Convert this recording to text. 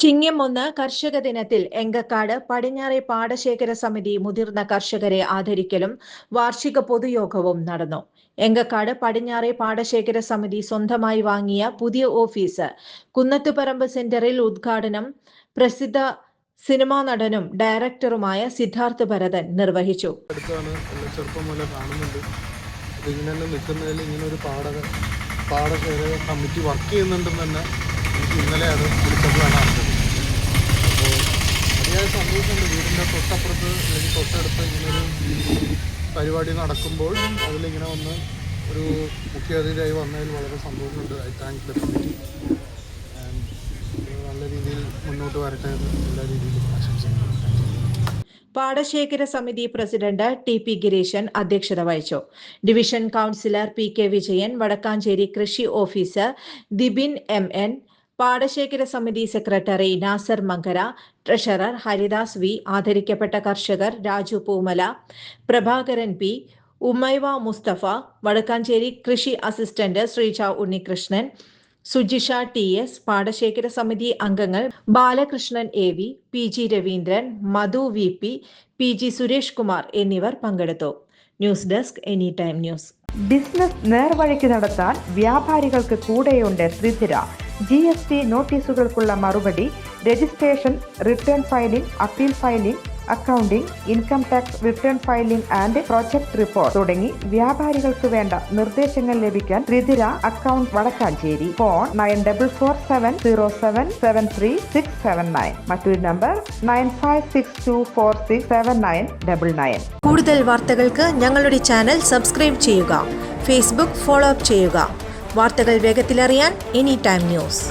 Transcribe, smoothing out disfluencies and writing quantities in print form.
ചിങ്ങം 1 കർഷക ദിനത്തിൽ എങ്കക്കാട് പടിഞ്ഞാറെ പാടശേഖര സമിതി മുതിർന്ന കർഷകരെ ആദരിക്കലും വാർഷിക പൊതുയോഗവും നടന്നു. എങ്കക്കാട് പടിഞ്ഞാറെ പാടശേഖര സമിതി സ്വന്തമായി വാങ്ങിയ പുതിയ ഓഫീസ് കുന്നത്തുപറമ്പ് സെന്ററിൽ ഉദ്ഘാടനം പ്രസിദ്ധ സിനിമാ നടനും ഡയറക്ടറുമായ സിദ്ധാർത്ഥ് ഭരതൻ നിർവഹിച്ചു. ചെറുപ്പം മുതലേ കാണുന്നുണ്ട്. ഇതിങ്ങനെ നിൽക്കുന്നതിൽ ഇങ്ങനെ ഒരു പാടശേഖര കമ്മിറ്റി വർക്ക് ചെയ്യുന്നുണ്ടെന്ന് തന്നെ എനിക്ക് ഇന്നലെ അത് വിളിച്ചപ്പോഴാണ് അറിഞ്ഞത്. അപ്പോൾ അതിയായ സന്തോഷമുണ്ട്. വീടിൻ്റെ തൊട്ടപ്പുറത്ത് അല്ലെങ്കിൽ തൊട്ടടുത്ത് ഇങ്ങനൊരു പരിപാടി നടക്കുമ്പോൾ അതിലിങ്ങനെ വന്ന് ഒരു മുഖ്യ അതിഥിയായി വന്നതിൽ വളരെ സന്തോഷമുണ്ട്. I thank the committee. നല്ല രീതിയിൽ മുന്നോട്ട് വരട്ടെ എന്ന് എല്ലാ രീതിയിലും ആശംസിക്കുന്നു. പാടശേഖര സമിതി പ്രസിഡന്റ് ടി.പി. ഗിരീശൻ അധ്യക്ഷത വഹിച്ചു. Division councillor P K. Vijayan, Vadakkanchery കൃഷി ഓഫീസർ ദിബിൻ എം.എൻ., പാടശേഖര സമിതി secretary Nasar Mankara, treasurer Haridas V, ആദരിക്കപ്പെട്ട കർഷകർ രാജു പൂമല, പ്രഭാകരൻ പി, ഉമൈവ മുസ്തഫ, വടക്കാഞ്ചേരി കൃഷി അസിസ്റ്റന്റ് ശ്രീജ ഉണ്ണികൃഷ്ണൻ, സുജിഷ ടി.എസ്., പാടശേഖര സമിതി അംഗങ്ങൾ Balakrishnan A V., P G. Raveendran, Madhu V P., P G. Suresh Kumar എന്നിവർ പങ്കെടുത്തു. News desk any time news. Business നേർവഴിക്ക് നടത്താൻ വ്യാപാരികൾക്ക് കൂടെയുണ്ട് ത്രിധിര. GST നോട്ടീസുകൾക്കുള്ള മറുപടി, registration, return filing, appeal filing, accounting, income tax return filing and project report തുടങ്ങി വ്യാപാരികൾക്ക് വേണ്ട നിർദ്ദേശങ്ങൾ ലഭിക്കാൻ ത്രിധിര അക്കൗണ്ട് വടക്കാഞ്ചേരി. ഫോൺ 9447077369. മറ്റൊരു നമ്പർ 9562467999. കൂടുതൽ വാർത്തകൾക്ക് ഞങ്ങളുടെ ചാനൽ സബ്സ്ക്രൈബ് ചെയ്യുക. ഫേസ്ബുക്ക് ഫോളോ അപ്പ് ചെയ്യുക. വാർത്തകൾ വേഗത്തിലറിയാൻ എനി ടൈം ന്യൂസ്.